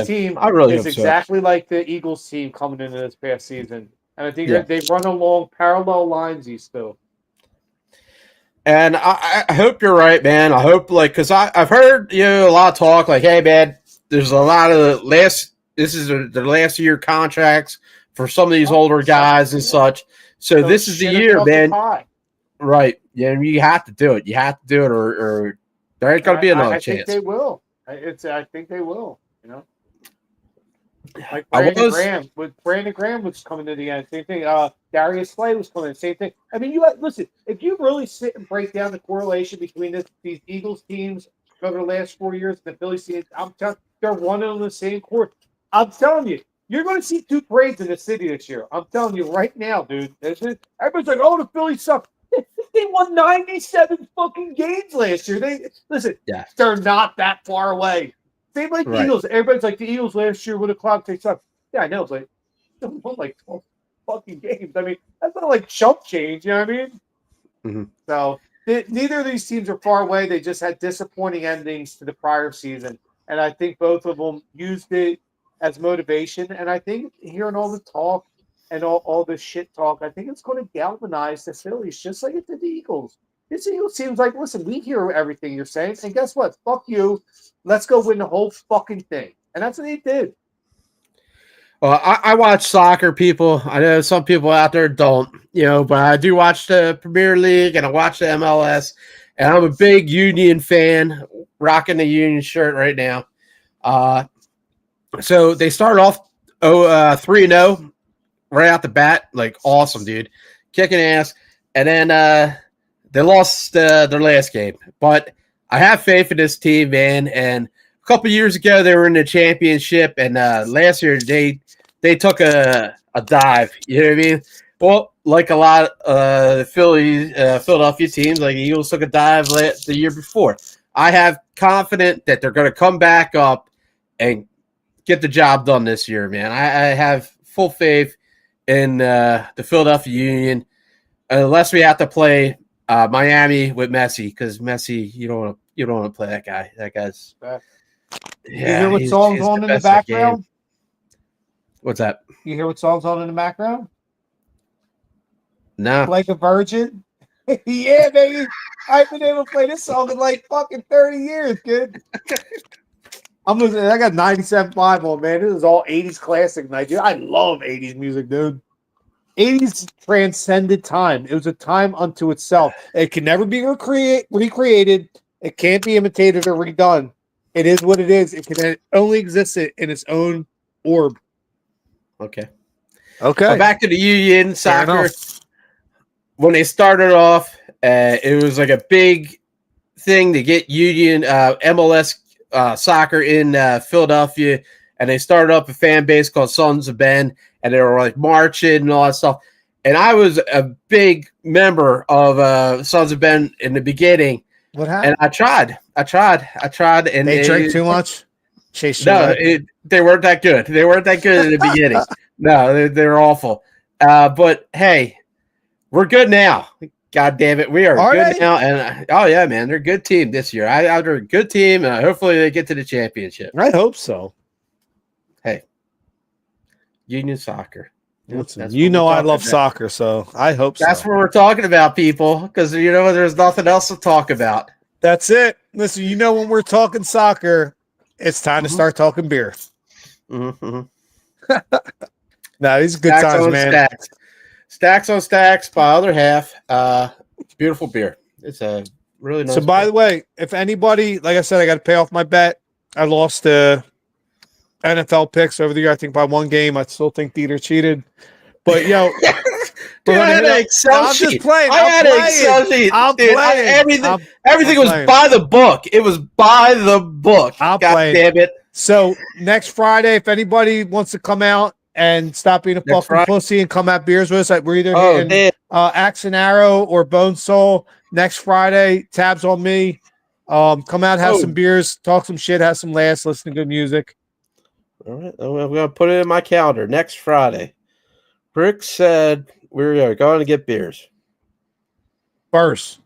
team I really is exactly like the Eagles team coming into this past season, and I think they run along parallel lines. These two. And I hope you're right, man. I hope because I've heard a lot of talk like, hey, man, there's a lot of this is their last year contracts for some of these older guys and such. So this is the year, man. Right. Yeah, you have to do it. You have to do it or there ain't going to be another chance. I think they will. I think they will, Like Brandon Graham was coming to the end. Same thing. Darius Slay was coming. Same thing. I mean, listen. If you really sit and break down the correlation between these Eagles teams over the last 4 years, and the Phillies teams, I'm telling they're running on the same court. I'm telling you, you're going to see two parades in the city this year. I'm telling you right now, dude. Everybody's like, "Oh, the Phillies suck." They won 97 fucking games last year. They're not that far away. Same like the Eagles. Everybody's like the Eagles last year with a clock they suck. Yeah, I know. It's they won 12 fucking games. I mean, that's not like chump change. You know what I mean? Mm-hmm. So neither of these teams are far away. They just had disappointing endings to the prior season, and I think both of them used it as motivation. And I think hearing all the talk and all the shit talk, I think it's going to galvanize the Phillies just like it did the Eagles. This Eagles seems like, listen, we hear everything you're saying, and guess what? Fuck you. Let's go win the whole fucking thing. And that's what they did. Well, I watch soccer, people. I know some people out there don't, but I do watch the Premier League and I watch the MLS, and I'm a big Union fan, rocking the Union shirt right now. So they started off 3-0 right out the bat, like awesome, dude, kicking ass, and then they lost their last game. But I have faith in this team, man. And a couple years ago, they were in the championship, and last year they took a dive. You know what I mean? Well, like a lot of the Philadelphia teams, like the Eagles took a dive the year before. I have confidence that they're going to come back up and get the job done this year, man. I have full faith in the Philadelphia Union, unless we have to play Miami with Messi, because Messi, you don't want to play that guy. That guy's. You hear what song's on in the background? What's that? You hear what song's on in the background? No. Like a Virgin? Yeah, baby. I've been able to play this song in like fucking 30 years, kid. I'm listening. I got 97.5 on, man. This is all 80s classic night, dude. I love 80s music, dude. 80s transcended time. It was a time unto itself. It can never be recreated. It can't be imitated or redone. It is what it is. It can only exist in its own orb. Okay. So back to the Union soccer. When they started off, it was like a big thing to get Union MLS soccer in Philadelphia, and they started up a fan base called Sons of Ben, and they were like marching and all that stuff. And I was a big member of Sons of Ben in the beginning. What happened? And I tried, and they drank too much. They weren't that good. They weren't that good in the beginning. No, they're awful. But hey, we're good now. God damn it, we are good now. And oh yeah, man, they're a good team this year. They're a good team, and hopefully they get to the championship. I hope so. Hey, Union soccer. I love soccer, so I hope so. That's what we're talking about, people, because there's nothing else to talk about. That's it. Listen, when we're talking soccer, it's time to start talking beer. Mm-hmm. Nah, these are good times, man. Stacks on stacks by other half. It's beautiful beer. It's a really nice. So, by the way, if anybody, like I said, I got to pay off my bet. I lost the NFL picks over the year. I think by one game. I still think DeeTer cheated. But dude, I had an Excel sheet. I'm just playing. I had an Excel sheet. I'm playing. Everything was by the book. It was by the book. God damn it. So next Friday, if anybody wants to come out and stop being a fucking pussy and come at beers with us, we're either hitting Axe and Arrow or Bone Soul next Friday. Tabs on me. Come out, have some beers, talk some shit, have some laughs, listen to good music. All right, I'm gonna put it in my calendar next Friday. Brix said we're going to get beers. Bears.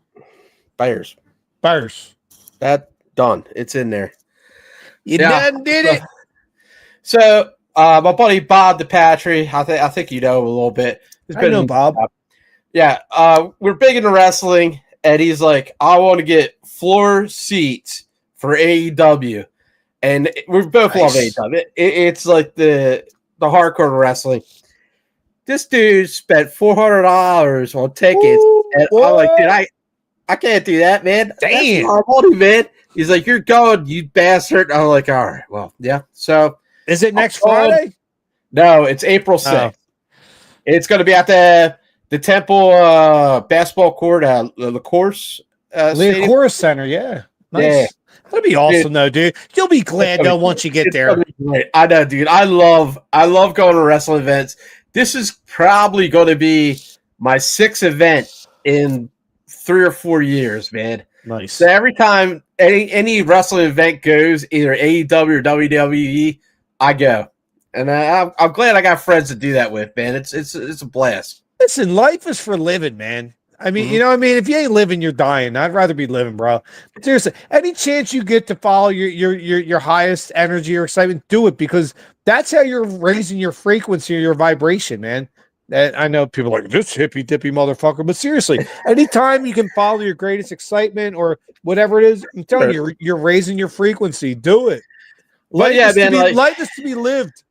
That done. It's in there. You done did it. So my buddy Bob DePatry, I think you know him a little bit. I know Bob. Yeah, we're big into wrestling, and he's like, I want to get floor seats for AEW, and we both love AEW. It's like the hardcore wrestling. This dude spent $400 on tickets, and I'm like, dude, I can't do that, man. Damn, that's money, man. He's like, you're going, you bastard. I'm like, all right, well, yeah. So, is it next Friday? No, it's April 6th. It's going to be at the Temple basketball court, the course. The Chorus Center, yeah. Nice. Yeah. That'd be awesome, though, dude. You'll be glad, though, once you get there. I know, dude. I love going to wrestling events. This is probably going to be my 6th event in 3 or 4 years, man. Nice. So every time any wrestling event goes, either AEW or WWE, I go. And I'm glad I got friends to do that with, man. It's a blast. Listen, life is for living, man. I mean, you know what I mean? If you ain't living, you're dying. I'd rather be living, bro. But seriously, any chance you get to follow your highest energy or excitement, do it, because that's how you're raising your frequency or your vibration, man. And I know people are like, this hippy dippy motherfucker, but seriously, anytime you can follow your greatest excitement or whatever it is, I'm telling you, you're raising your frequency. Do it. Life is to be lived.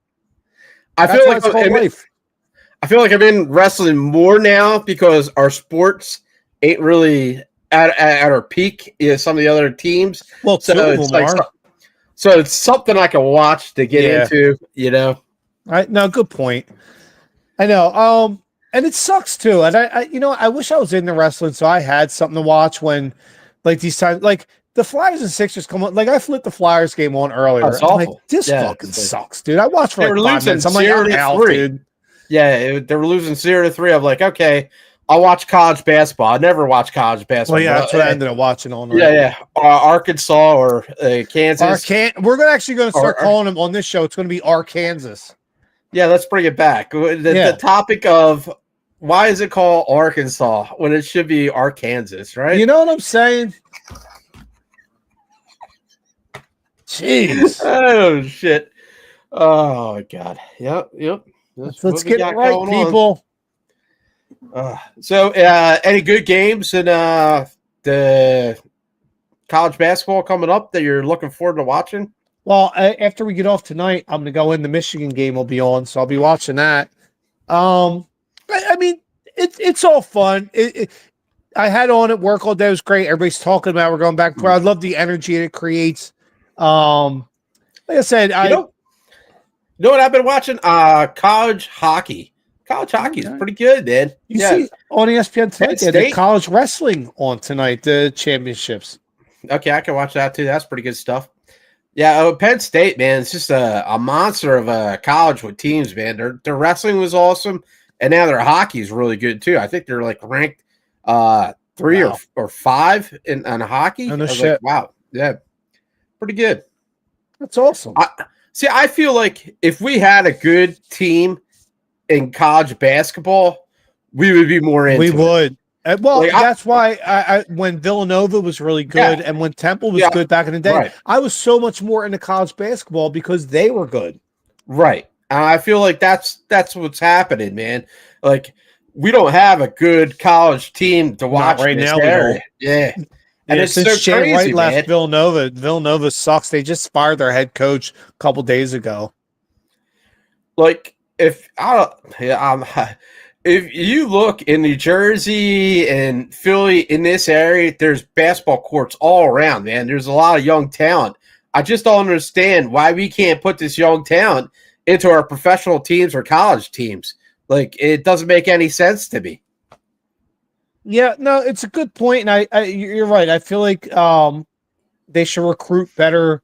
I feel like I'm in wrestling more now because our sports ain't really at our peak as some of the other teams. Well, so it's something I can watch to get into, you know. No, good point. I know. And it sucks too. And I wish I was into wrestling so I had something to watch when, like, these times, like the Flyers and Sixers come on. Like, I flipped the Flyers game on earlier. That's awful. Like, this fucking sucks, dude. I watched for like 5 minutes. I'm like, I'm out, dude. Yeah, they were losing 0-3. I'm like, okay, I'll watch college basketball. I never watch college basketball. Well, yeah, that's what I ended up watching all night. Yeah. Arkansas or Kansas. We're actually going to start calling them on this show. It's going to be Arkansas. Yeah, let's bring it back. The topic of why is it called Arkansas when it should be Arkansas, right? You know what I'm saying? Jeez. Oh, shit. Oh, God. Yep. Let's get it right, people. So, any good games in the college basketball coming up that you're looking forward to watching? Well, after we get off tonight, I'm going to go in. The Michigan game will be on, so I'll be watching that. I mean, it's all fun. I had on at work all day. It was great. Everybody's talking about it. We're going back and forth. I love the energy it creates. Like I said, you know what I've been watching? College hockey. College hockey is pretty good, man. You see on ESPN tonight, they had college wrestling on tonight, the championships. Okay, I can watch that too. That's pretty good stuff. Yeah, Penn State, man, it's just a monster of a college with teams, man. Their wrestling was awesome, and now their hockey is really good too. I think they're like ranked 3 or 5 in hockey. No shit. Like, wow, yeah, pretty good. That's awesome. I feel like if we had a good team in college basketball, we would be more into it. We would. Well, like, that's why I when Villanova was really good and when Temple was good back in the day, I was so much more into college basketball because they were good. Right. I feel like that's what's happening, man. Like, we don't have a good college team to watch right now. Yeah. And it's since so crazy, Wright left Villanova sucks. They just fired their head coach a couple days ago. Like, if you look in New Jersey and Philly in this area, there's basketball courts all around, man. There's a lot of young talent. I just don't understand why we can't put this young talent into our professional teams or college teams. Like, it doesn't make any sense to me. Yeah, no, it's a good point, and you're right. I feel like they should recruit better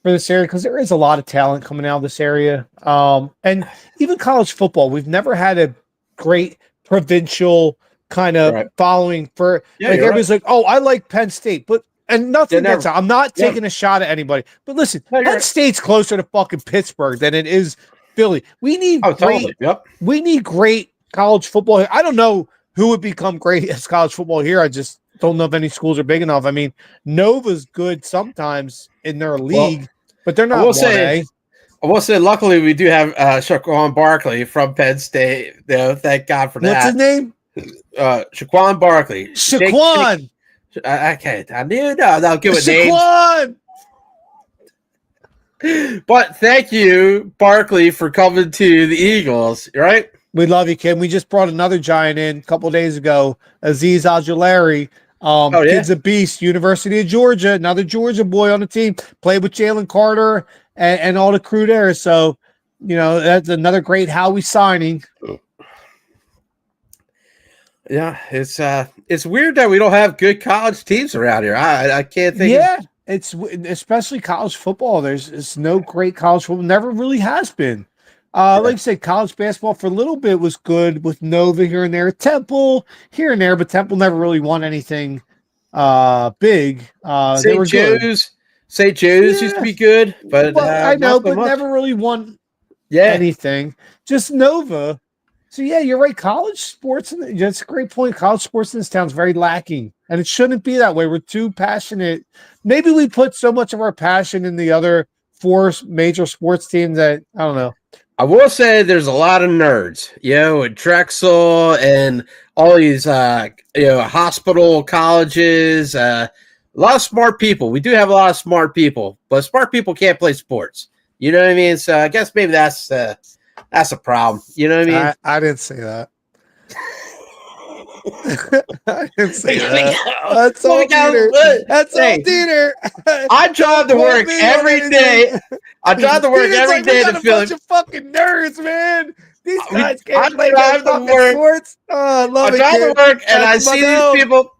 for this area because there is a lot of talent coming out of this area. And even college football, we've never had a great provincial kind of following for like everybody's like, oh, I like Penn State, but nothing that's I'm not taking a shot at anybody. But listen, Penn State's closer to fucking Pittsburgh than it is Philly. We need totally. Yep. We need great college football here. I don't know who would become great as college football here. I just don't know if any schools are big enough. I mean, Nova's good sometimes in their league, but they're not 1A. I will say, luckily, we do have Shaquan Barkley from Penn State. Thank God for that. What's his name? Shaquan Barkley. Shaquan. Okay, I knew. I'll give it Shaquan. names. But thank you, Barkley, for coming to the Eagles. Right? We love you, kid. We just brought another giant in a couple of days ago, Azeez Ojulari. Kid's a beast. University of Georgia, another Georgia boy on the team. Played with Jalen Carter and all the crew there. So, that's another great Howie signing. Yeah, it's weird that we don't have good college teams around here. I can't think. Yeah, it's especially college football. There's no great college football. Never really has been. Like you said, college basketball for a little bit was good with Nova here and there, Temple here and there, but Temple never really won anything big. St. Joe's used to be good, but I know, but never really won anything. Just Nova. So yeah, you're right. College sports, that's a great point. College sports in this town is very lacking, and it shouldn't be that way. We're too passionate. Maybe we put so much of our passion in the other 4 major sports teams that I don't know. I will say there's a lot of nerds, with Drexel and all these, hospital colleges, a lot of smart people. We do have a lot of smart people, but smart people can't play sports. You know what I mean? So I guess maybe that's a problem. You know what I mean? I didn't say that. I didn't say that. That's all DeeTer. That's all DeeTer. I drive to work every day. I drive to work every day to feel bunch of fucking nerds, man. These guys can't play sports. Oh, I love it. I drive to work and I see these people.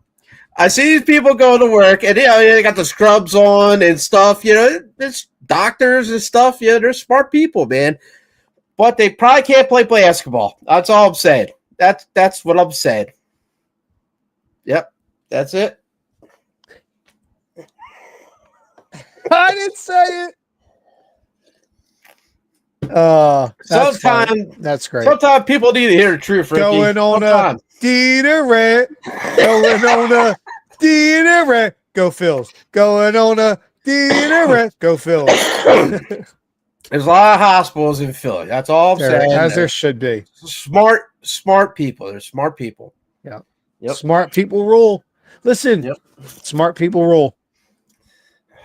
I see these people going to work, and they got the scrubs on and stuff. There's doctors and stuff. They're smart people, man. But they probably can't play basketball. That's all I'm saying. That's what I'm saying. Yep, that's it. I didn't say it. That's great. Sometimes people need to hear the truth, Ricky. Going on a DeeTer and going on a DeeTer and go Phils. Going on a DeeTer and go Phils. There's a lot of hospitals in Philly. That's all I'm saying. As there should be. Smart people. They're smart people. Yeah. Yep. Smart people rule. Listen, smart people rule.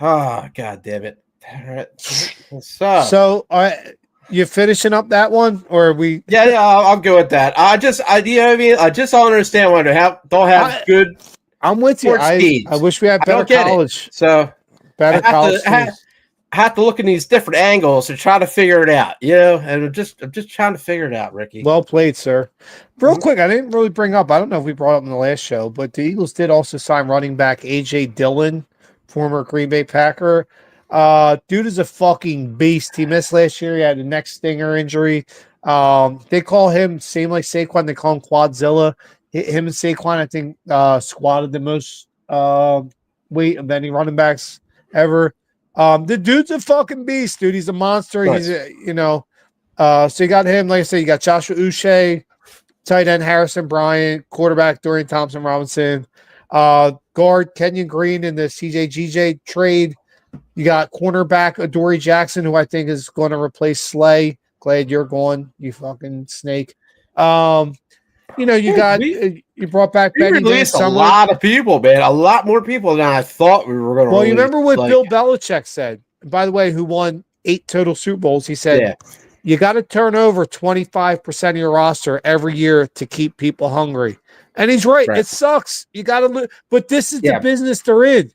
Oh, God damn it. So, you finishing up that one, or are we? Yeah, I'll go with that. I just don't understand why they don't have good. I'm with you. I wish we had better college. So better college. I have to look in these different angles to try to figure it out. And I'm just trying to figure it out, Ricky. Well played, sir. Real quick, I didn't really bring up. I don't know if we brought up in the last show, but the Eagles did also sign running back AJ Dillon, former Green Bay Packer. Dude is a fucking beast. He missed last year. He had a neck stinger injury. They call him, same like Saquon, they call him Quadzilla. Him and Saquon, I think, squatted the most weight of any running backs ever. The dude's a fucking beast, dude. He's a monster. Nice. He's so you got him, like I said, you got Joshua Uche, tight end Harrison Bryant, quarterback Dorian Thompson-Robinson, guard Kenyon Green in the CJGJ trade. You got cornerback Adoree Jackson, who I think is going to replace Slay. Glad you're gone, you fucking snake. You brought back Benny released a lot of people, man. A lot more people than I thought we were going to. Well, you remember what Bill Belichick said, by the way, who won 8 total Super Bowls? He said, you got to turn over 25% of your roster every year to keep people hungry. And he's right. It sucks. You got to, but this is the business they're in.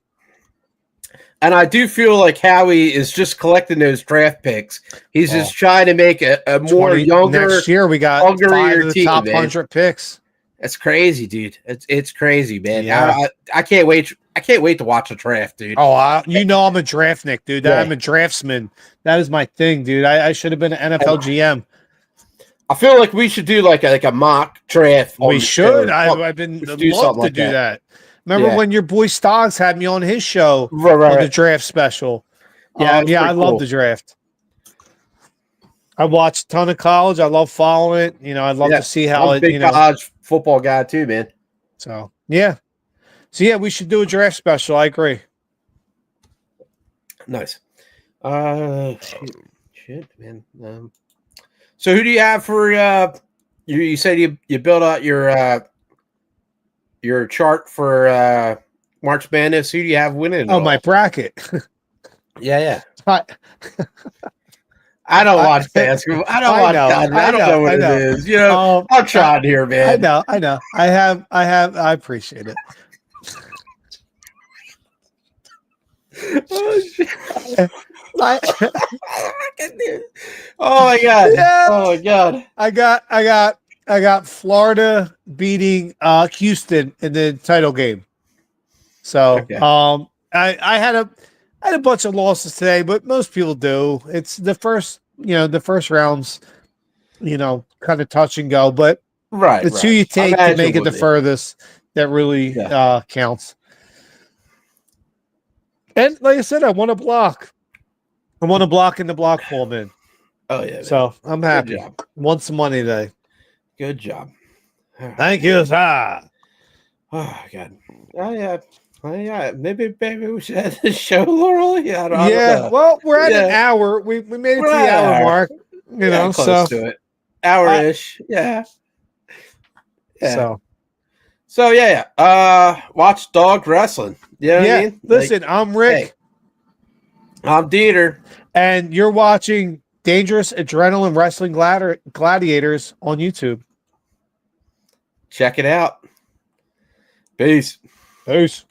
And I do feel like Howie is just collecting those draft picks. He's just trying to make a more younger. Next year, we got 5 of the top 100 picks. That's crazy, dude. It's crazy, man. Yeah. I can't wait. I can't wait to watch the draft, dude. Oh, I'm a draftnik, dude. Yeah. I'm a draftsman. That is my thing, dude. I should have been an NFL GM. I feel like we should do like a mock draft. We should. I've been love to do that. Remember when your boy Stoggs had me on his show on the draft special? Yeah, I love the draft. I watch a ton of college. I love following it. You know, I'd love to see how I'm a big college football guy too, man. So yeah. So yeah, we should do a draft special. I agree. Nice. Shit, man. So who do you have for you said you built out your chart for March Madness. Who do you have winning? Oh, my bracket. Yeah. I don't watch basketball. I don't know what it is. You know, I'm trying here, man. I know. I appreciate it. Oh shit. Oh my god. Yeah. Oh my god. I got Florida beating Houston in the title game. So okay. I had a bunch of losses today, but most people do. It's the first rounds, kind of touch and go, but it's who you take to make it the furthest that really counts. And like I said, I won a block. I won a block in the block pool, man. Oh yeah. Man. So I'm happy. Won some money today. Good job. Thank you, sir. Oh god. Oh yeah. Maybe we should have this show, Laurel. Yeah. I don't know. Well, we're at an hour. We made it to the hour mark. Close to it. Hour-ish. Yeah. So yeah. Watch Dog Wrestling. You know what I mean? Listen, I'm Rick. Hey, I'm DeeTer. And you're watching Dangerous Adrenaline Wrestling Gladiators on YouTube. Check it out. Peace. Peace.